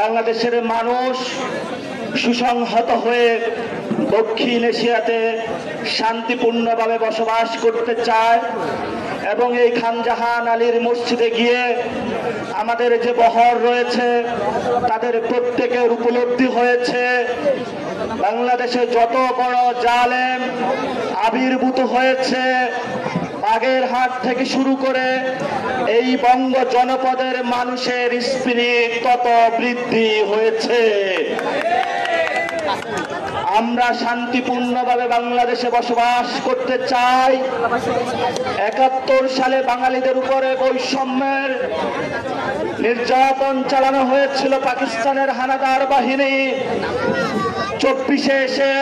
বাংলাদেশের মানুষ সুসংহত হয়ে দক্ষিণ এশিয়াতে শান্তিপূর্ণভাবে বসবাস করতে চায় এবং এই খান জাহান আলীর মসজিদে গিয়ে আমাদের যে বহর রয়েছে তাদের প্রত্যেকের উপলব্ধি হয়েছে বাংলাদেশে যত বড় জালেম আবির্ভূত হয়েছে বাগেরহাট থেকে শুরু করে এই বঙ্গ জনপদের মানুষের স্পিরিট তত বৃদ্ধি হয়েছে। আমরা শান্তিপূর্ণভাবে বাংলাদেশে বসবাস করতে চাই। ৭১ সালে বাঙালিদের উপরে বৈষম্যের নির্যাতন চালানো হয়েছিল পাকিস্তানের হানাদার বাহিনী। ২৪-এ এসে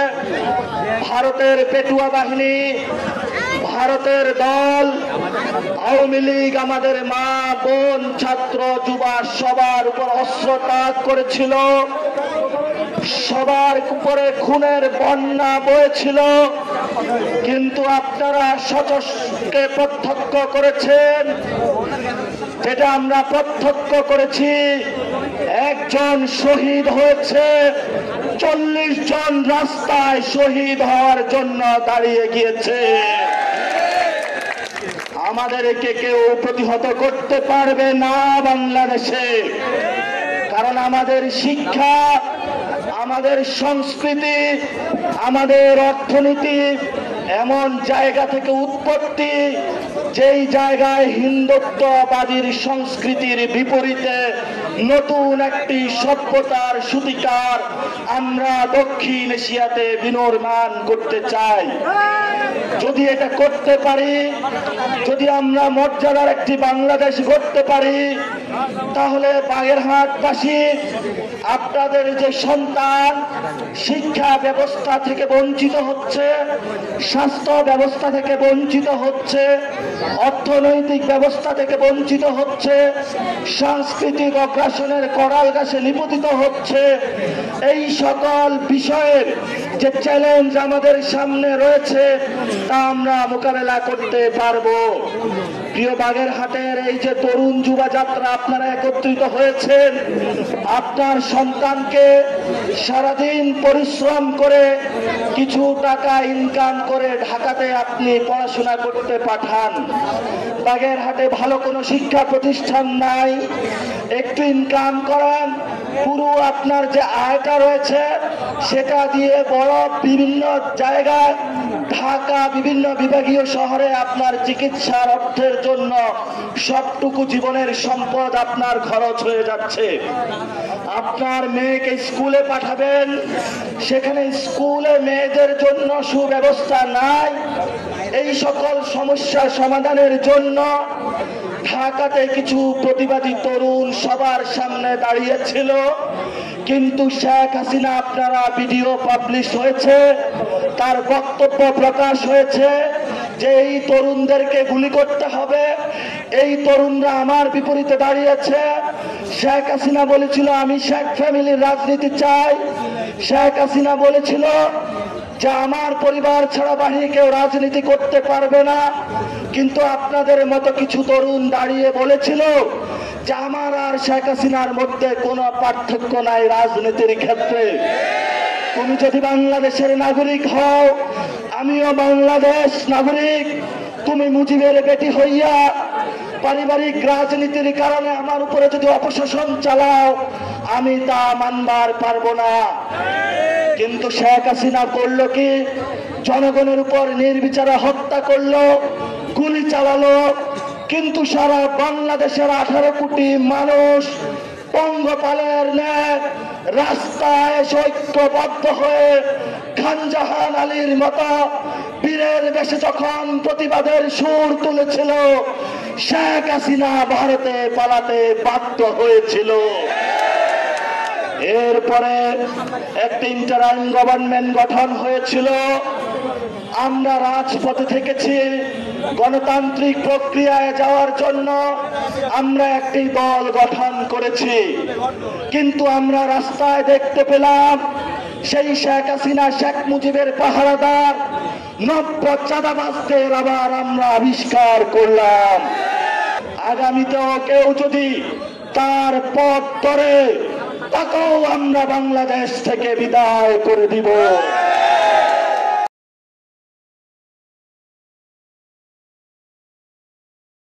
ভারতের পেটুয়া বাহিনী, ভারতের দল, আওয়ামী লীগ আমাদের মা বোন ছাত্র যুবা সবার উপর অস্ত্র তাক করেছিল, সবার উপরে খুনের বন্যা বয়েছিল। কিন্তু আপনারা সচক্ষে প্রত্যক্ষ করেছেন, যেটা আমরা প্রত্যক্ষ করেছি, একজন শহীদ হয়েছে, ৪০ জন রাস্তায় শহীদ হওয়ার জন্য দাঁড়িয়ে গিয়েছে। আমাদেরকে কেউ প্রতিহত করতে পারবে না বাংলাদেশে, কারণ আমাদের শিক্ষা, আমাদের সংস্কৃতি, আমাদের অর্থনীতি এমন জায়গা থেকে উৎপত্তি, যেই জায়গায় হিন্দুত্ববাদীর সংস্কৃতির বিপরীতে নতুন একটি সভ্যতার সূতিকার আমরা দক্ষিণ এশিয়াতে বিনির্মাণ করতে চাই। যদি এটা করতে পারি, যদি আমরা মর্যাদার একটি বাংলাদেশ গড়তে পারি, তাহলে বাগেরহাটবাসী আপনাদের যে সন্তান শিক্ষা ব্যবস্থা থেকে বঞ্চিত হচ্ছে, স্বাস্থ্য ব্যবস্থা থেকে বঞ্চিত হচ্ছে, অর্থনৈতিক ব্যবস্থা থেকে বঞ্চিত হচ্ছে, সাংস্কৃতিক অগ্রাসনের করাল গাছে নিপতিত হচ্ছে, এই সকল বিষয়ের যে চ্যালেঞ্জ আমাদের সামনে রয়েছে তা আমরা মোকাবেলা করতে পারবো। প্রিয় বাগেরহাটের এই যে তরুণ যুবা যাত্রা আপনারা একত্রিত হয়েছেন, আপনার সন্তানকে সারাদিন পরিশ্রম করে কিছু টাকা ইনকাম করে ঢাকাতে আপনি পড়াশোনা করতে পাঠান। বাগেরহাটে ভালো কোনো শিক্ষা প্রতিষ্ঠান নাই, একটু ইনকাম করান, পুরো আপনার যে আয়টা রয়েছে সেটা দিয়ে বড় বিভিন্ন জায়গায় ঢাকা বিভিন্ন বিভাগীয় শহরে আপনার চিকিৎসার অর্থের জন্য সবটুকু জীবনের সম্পদ আপনার খরচ হয়ে যাচ্ছে। আপনার মেয়েকে স্কুলে পাঠাবেন, সেখানে স্কুলে মেয়েদের জন্য সুব্যবস্থা নাই। এই সকল সমস্যা সমাধানের জন্য ঢাকাতে কিছু প্রতিবাদী তরুণ সবার সামনে দাঁড়িয়েছিল, কিন্তু শেখ হাসিনা, আপনারা ভিডিও পাবলিশ হয়েছে, তার বক্তব্য প্রকাশ হয়েছে যে এই তরুণদেরকে গুলি করতে হবে, এই তরুণরা আমার বিপরীতে দাঁড়িয়েছে। শেখ হাসিনা বলেছিল আমি শেখ ফ্যামিলির রাজনীতি চাই, শেখ হাসিনা বলেছিল যে আমার পরিবার ছাড়া বাহিনী কেউ রাজনীতি করতে পারবে না, কিন্তু আপনাদের মতো কিছু তরুণ দাঁড়িয়ে বলেছিল যে আমার আর শেখ হাসিনার মধ্যে কোনো পার্থক্য নাই রাজনীতির ক্ষেত্রে। তুমি যদি বাংলাদেশের নাগরিক হও, আমিও বাংলাদেশ নাগরিক, তুমি মুজিবের বেটি হইয়া পারিবারিক রাজনীতির কারণে আমার উপরে যদি অপশাসন চালাও, আমি তা মানবার পারবো না। কিন্তু শেখ হাসিনা করলো কি, জনগণের উপর নির্বিচারে হত্যা করলো, গুলি চালালো, কিন্তু সারা বাংলাদেশের 18 কোটি মানুষ পঙ্গপালের ন্যায় রাস্তায় ঐক্যবদ্ধ হয়ে খান জাহান আলীর মতো বীরের বেশে যখন প্রতিবাদের সুর তুলেছিল, শেখ হাসিনা ভারতে পালাতে বাধ্য হয়েছিল। এরপরে একটি ইন্টারিম গভর্নমেন্ট গঠন হয়েছিল। আমরা রাজপথে থেকেছি গণতান্ত্রিক প্রক্রিয়ায় যাওয়ার জন্য, আমরা একটি দল গঠন করেছি, কিন্তু আমরা রাস্তায় দেখতে পেলাম সেই শেখ হাসিনা, শেখ মুজিবের পাহারাদার নব্য চাঁদাবাজদের আবার আমরা আবিষ্কার করলাম। আগামীতেও কেউ যদি তার পথ ধরে তাকেও আমরা বাংলাদেশ থেকে বিদায় করে দিব।